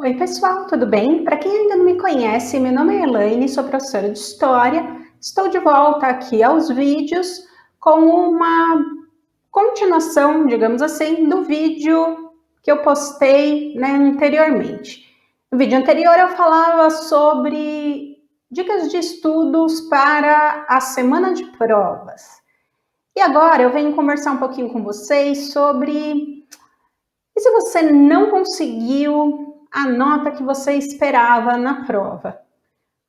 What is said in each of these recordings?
Oi, pessoal, tudo bem? Para quem ainda não me conhece, meu nome é Elaine, sou professora de História. Estou de volta aqui aos vídeos com uma continuação, digamos assim, do vídeo que eu postei, anteriormente. No vídeo anterior eu falava sobre dicas de estudos para a semana de provas. E agora eu venho conversar um pouquinho com vocês sobre e se você não conseguiu a nota que você esperava na prova?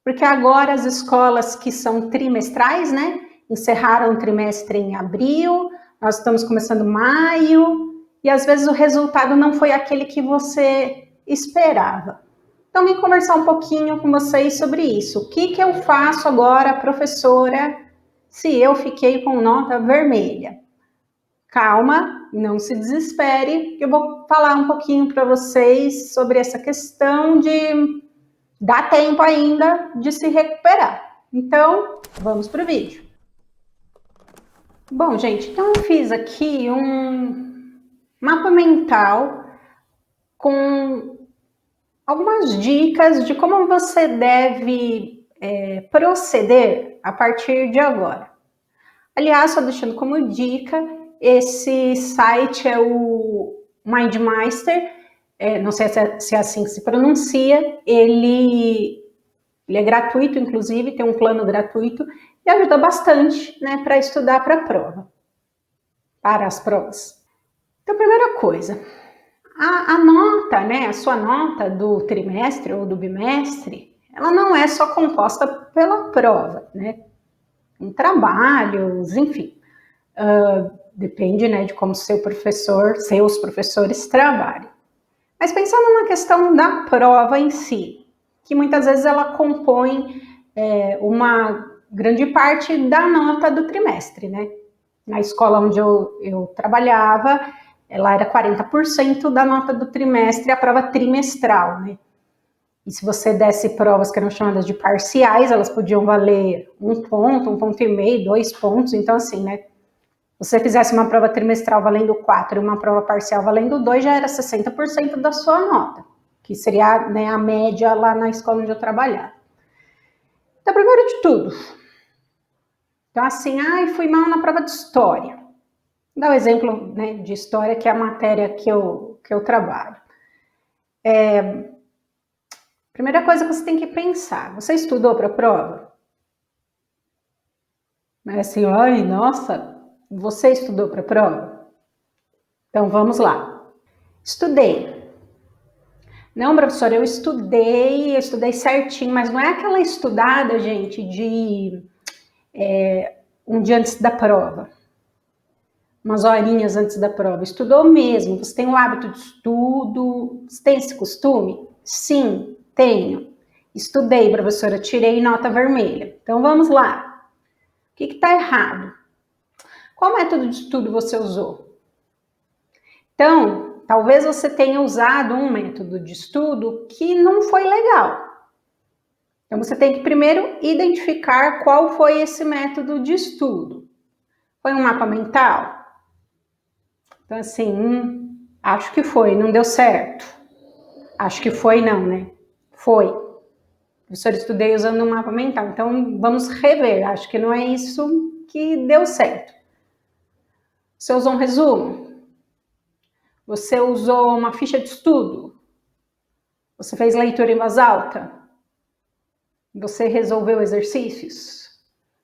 Porque agora as escolas que são trimestrais, encerraram o trimestre em abril, nós estamos começando maio, e às vezes o resultado não foi aquele que você esperava. Então, vim conversar um pouquinho com vocês sobre isso. O que eu faço agora, professora, se eu fiquei com nota vermelha? Calma, não se desespere, eu vou falar um pouquinho para vocês sobre essa questão de dar tempo ainda de se recuperar. Então, vamos para o vídeo. Bom, gente, então eu fiz aqui um mapa mental com algumas dicas de como você deve proceder a partir de agora. Aliás, só deixando como dica, esse site é o MindMeister, não sei se é assim que se pronuncia, ele é gratuito, inclusive, tem um plano gratuito e ajuda bastante para estudar para as provas. Então, primeira coisa, a nota, a sua nota do trimestre ou do bimestre, ela não é só composta pela prova, em trabalhos, enfim. Depende de como seus professores trabalham. Mas pensando na questão da prova em si, que muitas vezes ela compõe uma grande parte da nota do trimestre, Na escola onde eu trabalhava, ela era 40% da nota do trimestre, a prova trimestral, E se você desse provas que eram chamadas de parciais, elas podiam valer 1 ponto, 1,5 ponto, 2 pontos, então assim, se você fizesse uma prova trimestral valendo 4 e uma prova parcial valendo 2, já era 60% da sua nota, que seria a média lá na escola onde eu trabalhava. Então, primeiro de tudo, então assim, fui mal na prova de história. Vou dar o exemplo de história, que é a matéria que eu trabalho. Primeira coisa que você tem que pensar, você estudou para a prova? Assim, nossa, você estudou para a prova? Então, vamos lá. Estudei. Não, professora, eu estudei certinho, mas não é aquela estudada, gente, de um dia antes da prova. Umas horinhas antes da prova. Estudou mesmo, você tem o hábito de estudo, você tem esse costume? Sim, tenho. Estudei, professora, tirei nota vermelha. Então, vamos lá. O que está errado? Qual método de estudo você usou? Então, talvez você tenha usado um método de estudo que não foi legal. Então, você tem que primeiro identificar qual foi esse método de estudo. Foi um mapa mental? Então, assim, acho que foi, não deu certo. Acho que foi não, Foi. Professor, estudei usando um mapa mental, então vamos rever. Acho que não é isso que deu certo. Você usou um resumo? Você usou uma ficha de estudo? Você fez leitura em voz alta? Você resolveu exercícios?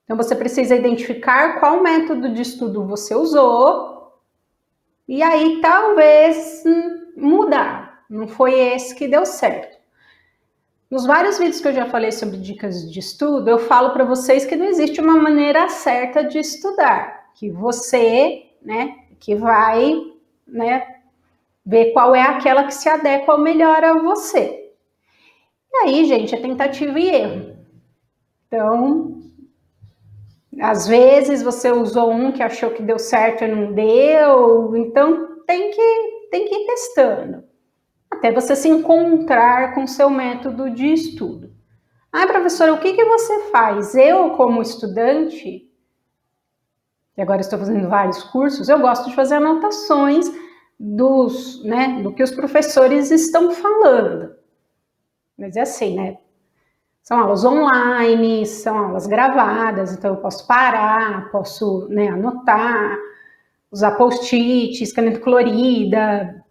Então, você precisa identificar qual método de estudo você usou e aí talvez mudar. Não foi esse que deu certo. Nos vários vídeos que eu já falei sobre dicas de estudo, eu falo para vocês que não existe uma maneira certa de estudar, que você, que vai, ver qual é aquela que se adequa melhor a você. E aí, gente, é tentativa e erro. Então, às vezes você usou um que achou que deu certo e não deu, então tem que ir testando, até você se encontrar com o seu método de estudo. Professora, o que você faz? Eu, como estudante, e agora estou fazendo vários cursos, eu gosto de fazer anotações do que os professores estão falando. Mas é assim, né? São aulas online, são aulas gravadas, então eu posso parar, posso, né, anotar, usar post-its, caneta colorida.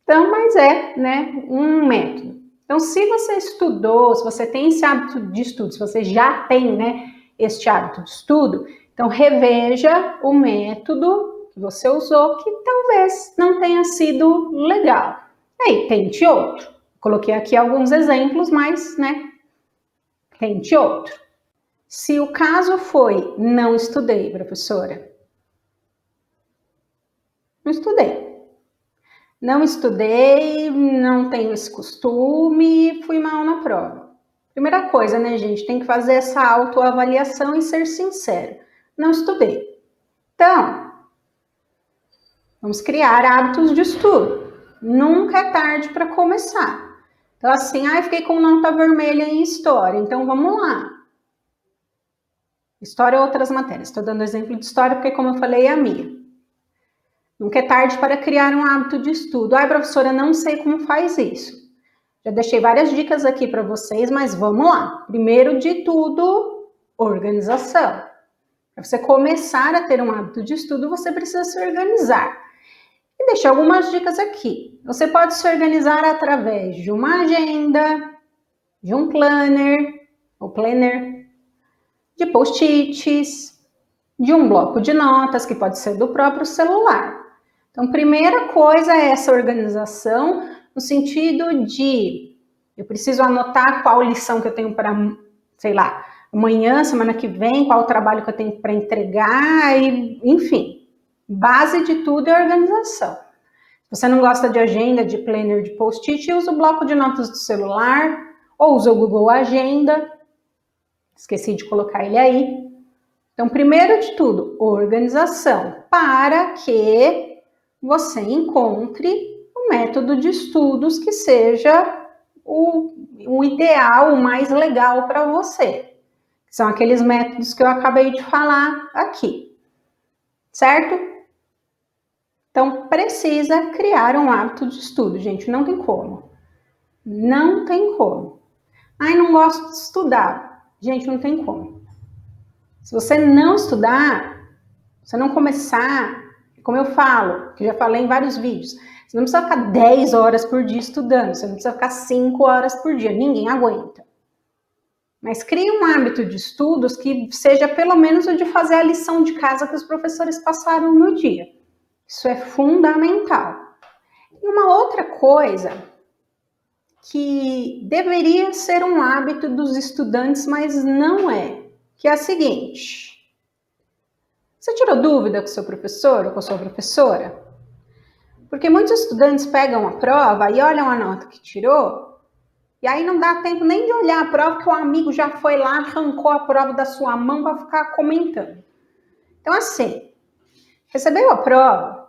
Então, mas é, né, um método. Então, se você estudou, se você tem esse hábito de estudo, se você já tem, né, este hábito de estudo, então reveja o método que você usou que talvez não tenha sido legal. Aí, tente outro. Coloquei aqui alguns exemplos, mas, né, tente outro. Se o caso foi, não estudei, professora. Não estudei. Não estudei, não tenho esse costume, fui mal na prova. Primeira coisa, né, gente? Tem que fazer essa autoavaliação e ser sincero. Não estudei. Então, vamos criar hábitos de estudo. Nunca é tarde para começar. Então, assim, fiquei com nota vermelha em história. Então, vamos lá. História ou outras matérias. Estou dando exemplo de história porque, como eu falei, é a minha. Nunca é tarde para criar um hábito de estudo. Professora, não sei como faz isso. Já deixei várias dicas aqui para vocês, mas vamos lá. Primeiro de tudo, organização. Para você começar a ter um hábito de estudo, você precisa se organizar. E deixei algumas dicas aqui. Você pode se organizar através de uma agenda, de um planner, de post-its, de um bloco de notas, que pode ser do próprio celular. Então, primeira coisa é essa organização, no sentido de eu preciso anotar qual lição que eu tenho para, sei lá, amanhã, semana que vem, qual o trabalho que eu tenho para entregar, e, enfim, base de tudo é organização. Se você não gosta de agenda, de planner, de post-it, usa o bloco de notas do celular, ou usa o Google Agenda, esqueci de colocar ele aí. Então, primeiro de tudo, organização, para que você encontre um método de estudos que seja o ideal, o mais legal para você. São aqueles métodos que eu acabei de falar aqui, certo? Então, precisa criar um hábito de estudo, gente, não tem como. Não tem como. Não gosto de estudar. Gente, não tem como. Se você não estudar, se não começar, como eu falo, que já falei em vários vídeos, você não precisa ficar 10 horas por dia estudando, você não precisa ficar 5 horas por dia, ninguém aguenta. Mas crie um hábito de estudos que seja pelo menos o de fazer a lição de casa que os professores passaram no dia. Isso é fundamental. E uma outra coisa que deveria ser um hábito dos estudantes, mas não é, que é a seguinte: você tirou dúvida com o seu professor ou com a sua professora? Porque muitos estudantes pegam a prova e olham a nota que tirou, e aí não dá tempo nem de olhar a prova, que o amigo já foi lá, arrancou a prova da sua mão para ficar comentando. Então, assim, recebeu a prova,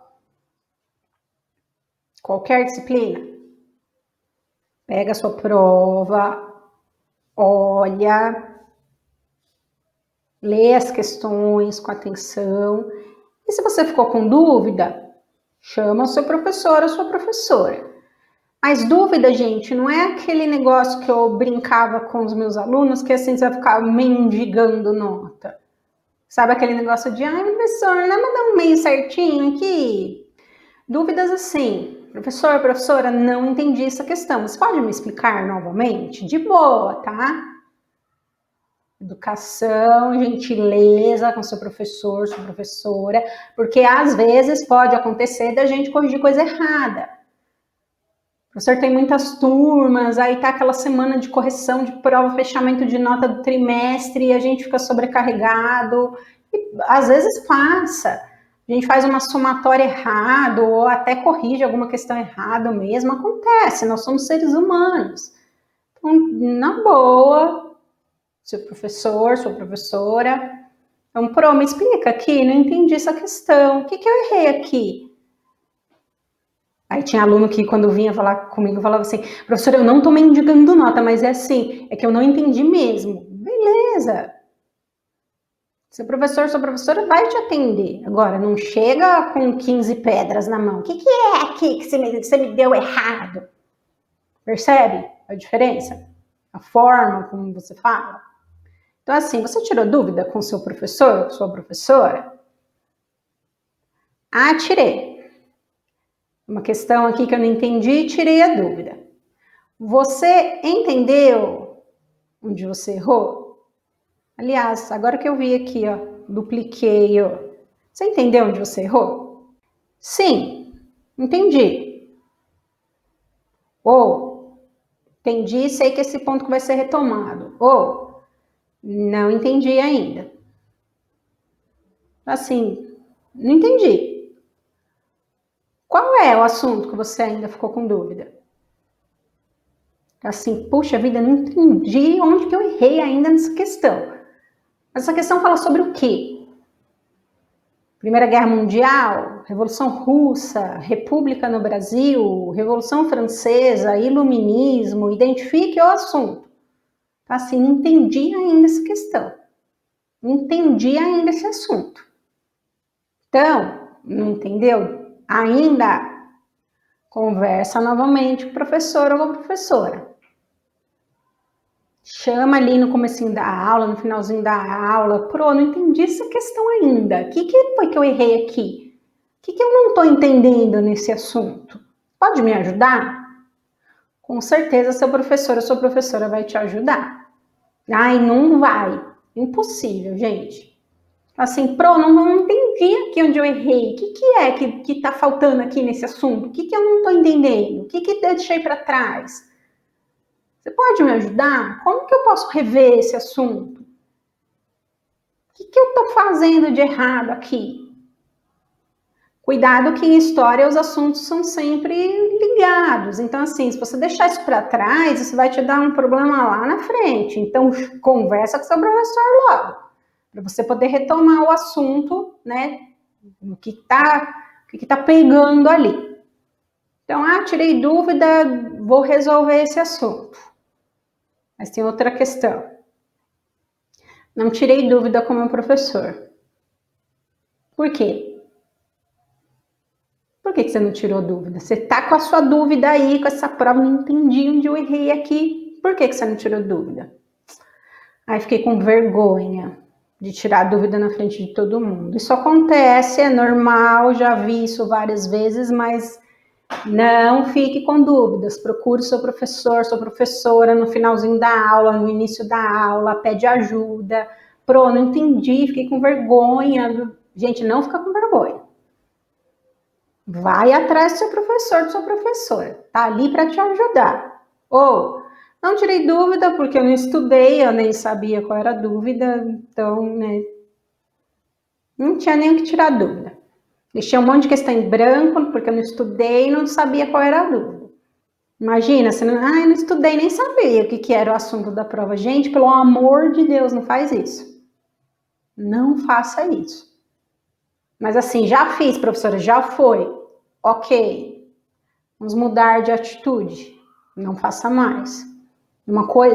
qualquer disciplina, pega a sua prova, olha, lê as questões com atenção. E se você ficou com dúvida, chama o seu professor ou sua professora. Mas dúvida, gente, não é aquele negócio que eu brincava com os meus alunos, que assim você vai ficar mendigando nota. Sabe aquele negócio de, professor, não é mandar um meio certinho aqui? Dúvidas assim, professora, não entendi essa questão. Você pode me explicar novamente? De boa, tá? Educação, gentileza com seu professor, sua professora, porque às vezes pode acontecer da gente corrigir coisa errada. O professor tem muitas turmas, aí tá aquela semana de correção de prova, fechamento de nota do trimestre, e a gente fica sobrecarregado, e às vezes passa. A gente faz uma somatória errada, ou até corrige alguma questão errada mesmo, acontece, nós somos seres humanos. Então, na boa, seu professor, sua professora, então, me explica aqui, não entendi essa questão, o que eu errei aqui? Aí tinha aluno que, quando vinha falar comigo, falava assim, professora, eu não tô mendigando nota, mas é assim, é que eu não entendi mesmo. Beleza. Seu professor, sua professora vai te atender. Agora, não chega com 15 pedras na mão. O que é aqui que você me deu errado? Percebe a diferença? a forma como você fala. Então, assim, você tirou dúvida com seu professor, com sua professora? Ah, tirei. Uma questão aqui que eu não entendi, tirei a dúvida. Você entendeu onde você errou? Aliás, agora que eu vi aqui, ó, dupliquei, ó. Você entendeu onde você errou? Sim, entendi. Ou, entendi, sei que esse ponto que vai ser retomado. Ou, não entendi ainda. Assim, não entendi. Qual é o assunto que você ainda ficou com dúvida? Assim, puxa vida, não entendi onde que eu errei ainda nessa questão. Essa questão fala sobre o quê? Primeira Guerra Mundial, Revolução Russa, República no Brasil, Revolução Francesa, Iluminismo, identifique o assunto. Assim, não entendi ainda essa questão. Não entendi ainda esse assunto. Então, não entendeu? Ainda conversa novamente com o professor ou a professora. Chama ali no comecinho da aula, no finalzinho da aula. Não entendi essa questão ainda. O que foi que eu errei aqui? O que eu não estou entendendo nesse assunto? Pode me ajudar? Com certeza seu professor ou sua professora vai te ajudar. Ai, não vai. Impossível, gente. Assim, não entendi aqui onde eu errei. O que é que está faltando aqui nesse assunto? O que eu não estou entendendo? O que eu deixei para trás? Você pode me ajudar? Como que eu posso rever esse assunto? O que eu estou fazendo de errado aqui? Cuidado que em história os assuntos são sempre ligados. Então, assim, se você deixar isso para trás, isso vai te dar um problema lá na frente. Então, conversa com seu professor logo, para você poder retomar o assunto, né? O que tá pegando ali. Então, tirei dúvida, vou resolver esse assunto. Mas tem outra questão. Não tirei dúvida com o meu professor. Por quê? Por que você não tirou dúvida? Você tá com a sua dúvida aí, com essa prova, não entendi onde eu errei aqui. Por que você não tirou dúvida? Aí fiquei com vergonha de tirar dúvida na frente de todo mundo. Isso acontece, é normal, já vi isso várias vezes, mas não fique com dúvidas. Procure seu professor, sua professora no finalzinho da aula, no início da aula, pede ajuda. Não entendi, fiquei com vergonha. Gente, não fica com vergonha. Vai atrás do seu professor, da sua professora. Tá ali para te ajudar. Ou, não tirei dúvida porque eu não estudei, eu nem sabia qual era a dúvida, então, né, não tinha nem o que tirar dúvida. Deixei um monte de questão em branco porque eu não estudei e não sabia qual era a dúvida. Imagina, você não, eu não estudei, nem sabia o que era o assunto da prova. Gente, pelo amor de Deus, não faz isso. Não faça isso. Mas assim, já fiz, professora, já foi. Ok. Vamos mudar de atitude. Não faça mais.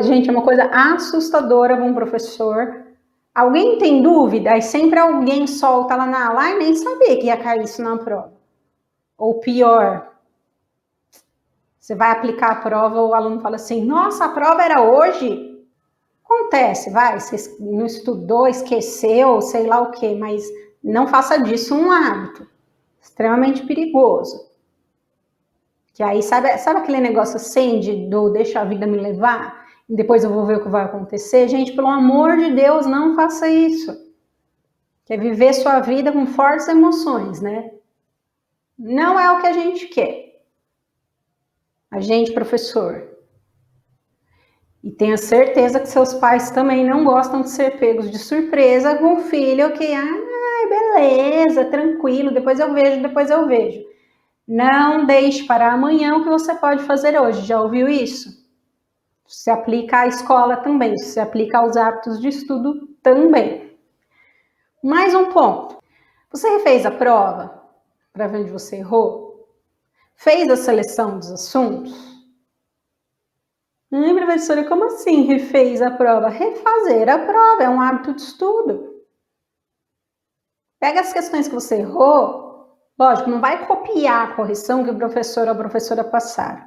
Gente, é uma coisa assustadora para um professor. Alguém tem dúvida? Aí sempre alguém solta lá na aula e nem sabia que ia cair isso na prova. Ou pior, você vai aplicar a prova, o aluno fala assim, nossa, a prova era hoje? Acontece, você não estudou, esqueceu, sei lá o quê, mas não faça disso um hábito. Extremamente perigoso. Que aí, sabe aquele negócio assim do deixa a vida me levar? E depois eu vou ver o que vai acontecer? Gente, pelo amor de Deus, não faça isso. Quer viver sua vida com fortes emoções, né? Não é o que a gente quer. A gente, professor. E tenha certeza que seus pais também não gostam de ser pegos de surpresa com o filho que, beleza, tranquilo, depois eu vejo. Não deixe para amanhã o que você pode fazer hoje. Já ouviu isso? Se aplica à escola também, se aplica aos hábitos de estudo também. Mais um ponto. Você refez a prova para ver onde você errou? Fez a seleção dos assuntos? Professora, como assim refez a prova? Refazer a prova é um hábito de estudo. Pega as questões que você errou, lógico, não vai copiar a correção que o professor ou a professora passaram.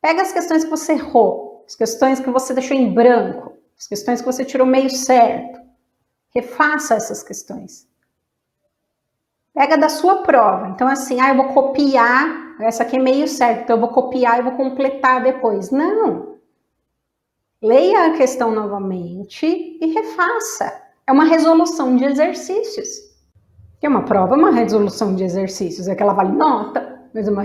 Pega as questões que você errou. as questões que você deixou em branco, as questões que você tirou meio certo. Refaça essas questões. Pega da sua prova. Então, assim, eu vou copiar, essa aqui é meio certo, então eu vou copiar e vou completar depois. Não. Leia a questão novamente e refaça. É uma resolução de exercícios. Que é uma prova, uma resolução de exercícios. É que ela vale nota, mas é uma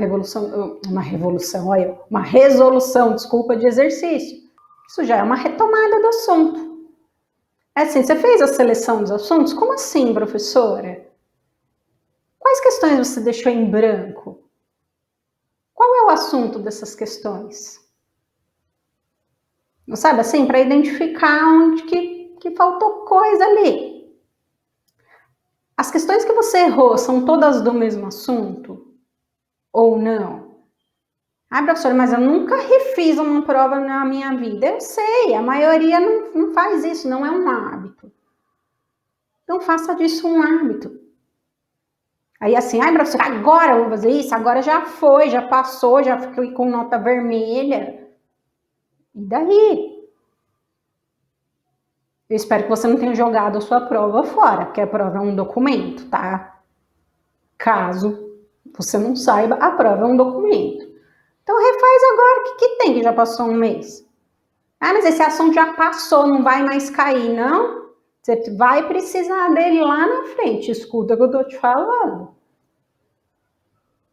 resolução, desculpa, de exercício. Isso já é uma retomada do assunto. É assim, você fez a seleção dos assuntos? Como assim, professora? Quais questões você deixou em branco? Qual é o assunto dessas questões? Não sabe assim, para identificar onde que faltou coisa ali. As questões que você errou são todas do mesmo assunto? Ou não? Professora, mas eu nunca refiz uma prova na minha vida. Eu sei, a maioria não faz isso, não é um hábito. Então faça disso um hábito. Aí assim, professora, agora eu vou fazer isso, agora já foi, já passou, já fiquei com nota vermelha. E daí? Eu espero que você não tenha jogado a sua prova fora, porque a prova é um documento, tá? Caso você não saiba, a prova é um documento. Então refaz agora, o que tem que já passou um mês? Mas esse assunto já passou, não vai mais cair, não? Você vai precisar dele lá na frente, escuta o que eu tô te falando.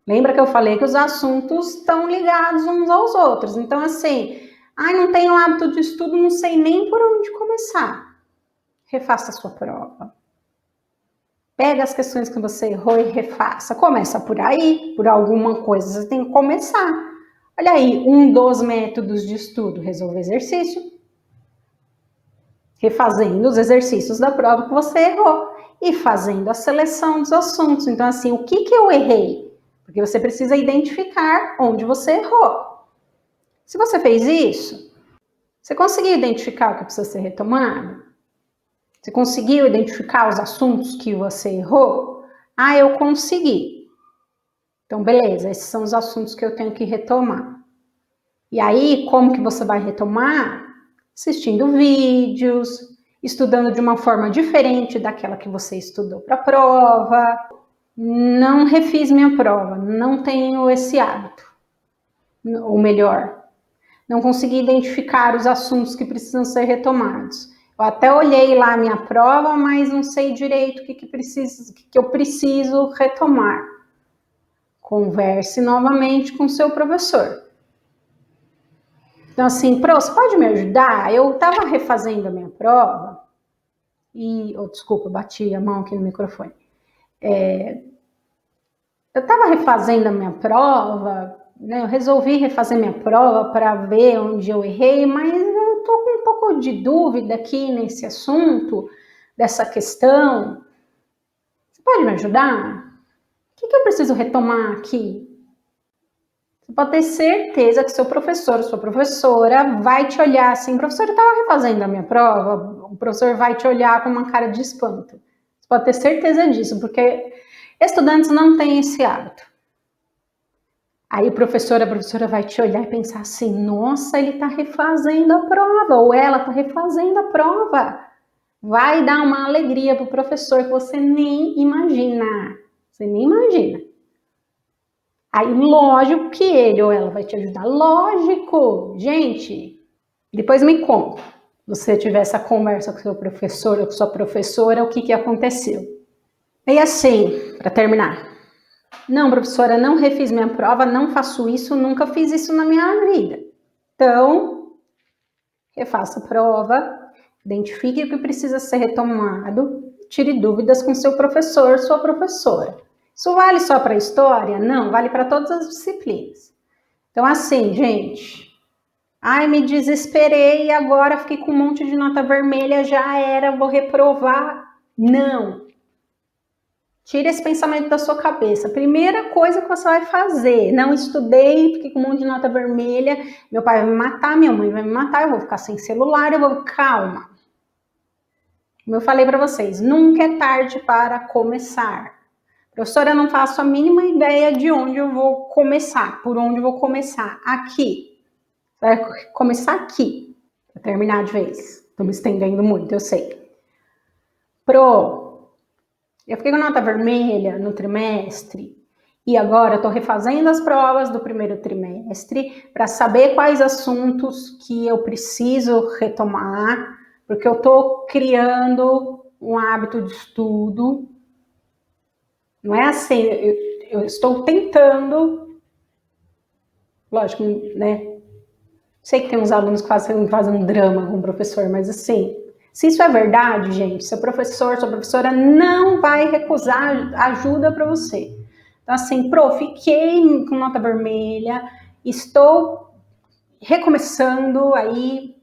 Lembra que eu falei que os assuntos estão ligados uns aos outros. Então, assim, não tenho hábito de estudo, não sei nem por onde começar. Refaça a sua prova. Pega as questões que você errou e refaça. Começa por aí, por alguma coisa você tem que começar. Olha aí, um dos métodos de estudo, resolver exercício. Refazendo os exercícios da prova que você errou. E fazendo a seleção dos assuntos. Então, assim, o que eu errei? Porque você precisa identificar onde você errou. Se você fez isso, você conseguiu identificar o que precisa ser retomado? Você conseguiu identificar os assuntos que você errou? Eu consegui. Então, beleza, esses são os assuntos que eu tenho que retomar. E aí, como que você vai retomar? Assistindo vídeos, estudando de uma forma diferente daquela que você estudou para a prova. Não refiz minha prova, não tenho esse hábito. Ou melhor, não consegui identificar os assuntos que precisam ser retomados. Eu até olhei lá a minha prova, mas não sei direito o que eu preciso retomar. Converse novamente com o seu professor. Então, assim, você pode me ajudar? Eu estava refazendo a minha prova e... desculpa, bati a mão aqui no microfone. Eu estava refazendo a minha prova, né? Eu resolvi refazer minha prova para ver onde eu errei, mas eu estou com um pouco de dúvida aqui nesse assunto, dessa questão. Você pode me ajudar? O que eu preciso retomar aqui? Você pode ter certeza que seu professor, sua professora vai te olhar assim, professora, eu estava refazendo a minha prova, o professor vai te olhar com uma cara de espanto. Você pode ter certeza disso, porque estudantes não têm esse hábito. Aí a professora vai te olhar e pensar assim, nossa, ele está refazendo a prova, ou ela está refazendo a prova. Vai dar uma alegria para o professor que você nem imagina. Você nem imagina. Aí, lógico que ele ou ela vai te ajudar. Lógico! Gente, depois me conta. Se você tiver essa conversa com seu professor ou com sua professora, o que aconteceu. E assim, para terminar. Não, professora, não refiz minha prova, não faço isso, nunca fiz isso na minha vida. Então, refaça a prova, identifique o que precisa ser retomado, tire dúvidas com seu professor, sua professora. Isso vale só para a história? Não, vale para todas as disciplinas. Então, assim, gente, me desesperei e agora fiquei com um monte de nota vermelha, já era, vou reprovar. Não. Tire esse pensamento da sua cabeça. Primeira coisa que você vai fazer, não estudei, fiquei com um monte de nota vermelha, meu pai vai me matar, minha mãe vai me matar, eu vou ficar sem celular, calma. Como eu falei para vocês, nunca é tarde para começar. Professora, eu não faço a mínima ideia de onde eu vou começar, por onde eu vou começar. Aqui. Vai começar aqui, para terminar de vez. Estou me estendendo muito, eu sei. Eu fiquei com nota vermelha no trimestre e agora estou refazendo as provas do primeiro trimestre para saber quais assuntos que eu preciso retomar, porque eu estou criando um hábito de estudo. Não é assim, eu estou tentando, lógico, né? Sei que tem uns alunos que fazem um drama com o professor, mas assim, se isso é verdade, gente, seu professor, sua professora não vai recusar ajuda para você. Então, assim, fiquei com nota vermelha, estou recomeçando aí,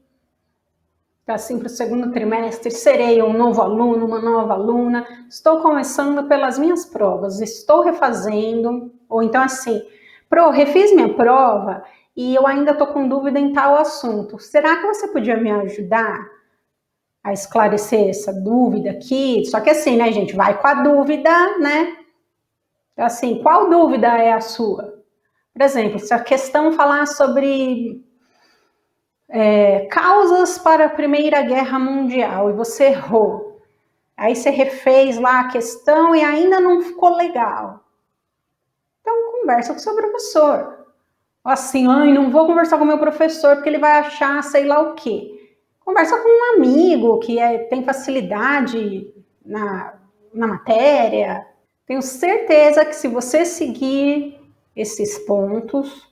assim, para o segundo trimestre, serei um novo aluno, uma nova aluna, estou começando pelas minhas provas, estou refazendo, ou então assim, refiz minha prova e eu ainda estou com dúvida em tal assunto. Será que você podia me ajudar a esclarecer essa dúvida aqui? Só que assim, né, gente, vai com a dúvida, né? Assim, qual dúvida é a sua? Por exemplo, se a questão falar sobre causas para a Primeira Guerra Mundial e você errou, aí você refez lá a questão e ainda não ficou legal. Então, conversa com o seu professor. Assim, não vou conversar com o meu professor porque ele vai achar sei lá o quê. Conversa com um amigo que tem facilidade na matéria. Tenho certeza que se você seguir esses pontos,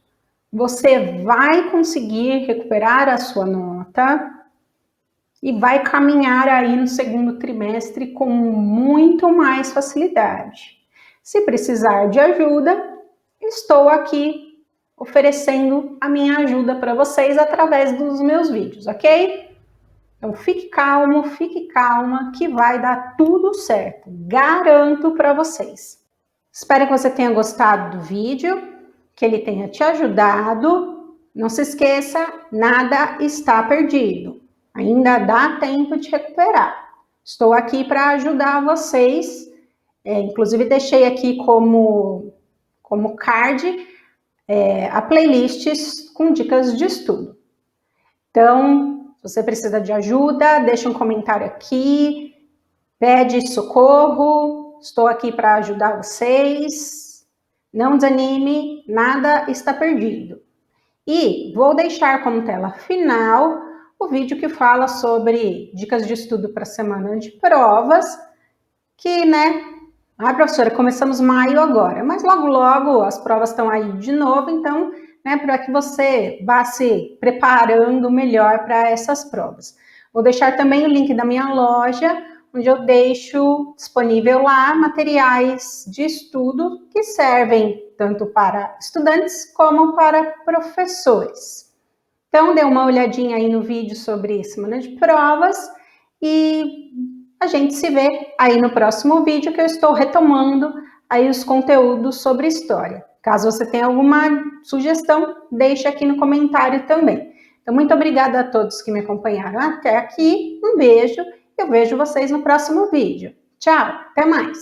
você vai conseguir recuperar a sua nota e vai caminhar aí no segundo trimestre com muito mais facilidade. Se precisar de ajuda, estou aqui oferecendo a minha ajuda para vocês através dos meus vídeos, ok? Então fique calma, que vai dar tudo certo. Garanto para vocês. Espero que você tenha gostado do vídeo, que ele tenha te ajudado. Não se esqueça, nada está perdido. Ainda dá tempo de recuperar. Estou aqui para ajudar vocês. Inclusive deixei aqui como card a playlists com dicas de estudo. Então, se você precisa de ajuda, deixa um comentário aqui, pede socorro, estou aqui para ajudar vocês. Não desanime, nada está perdido. E vou deixar como tela final o vídeo que fala sobre dicas de estudo para a semana de provas, que, né, professora, começamos maio agora, mas logo as provas estão aí de novo, então, né, para que você vá se preparando melhor para essas provas. Vou deixar também o link da minha loja, onde eu deixo disponível lá materiais de estudo que servem tanto para estudantes como para professores. Então, dê uma olhadinha aí no vídeo sobre semana de provas e a gente se vê aí no próximo vídeo, que eu estou retomando aí os conteúdos sobre história. Caso você tenha alguma sugestão, deixe aqui no comentário também. Então, muito obrigada a todos que me acompanharam até aqui. Um beijo. Eu vejo vocês no próximo vídeo. Tchau, até mais!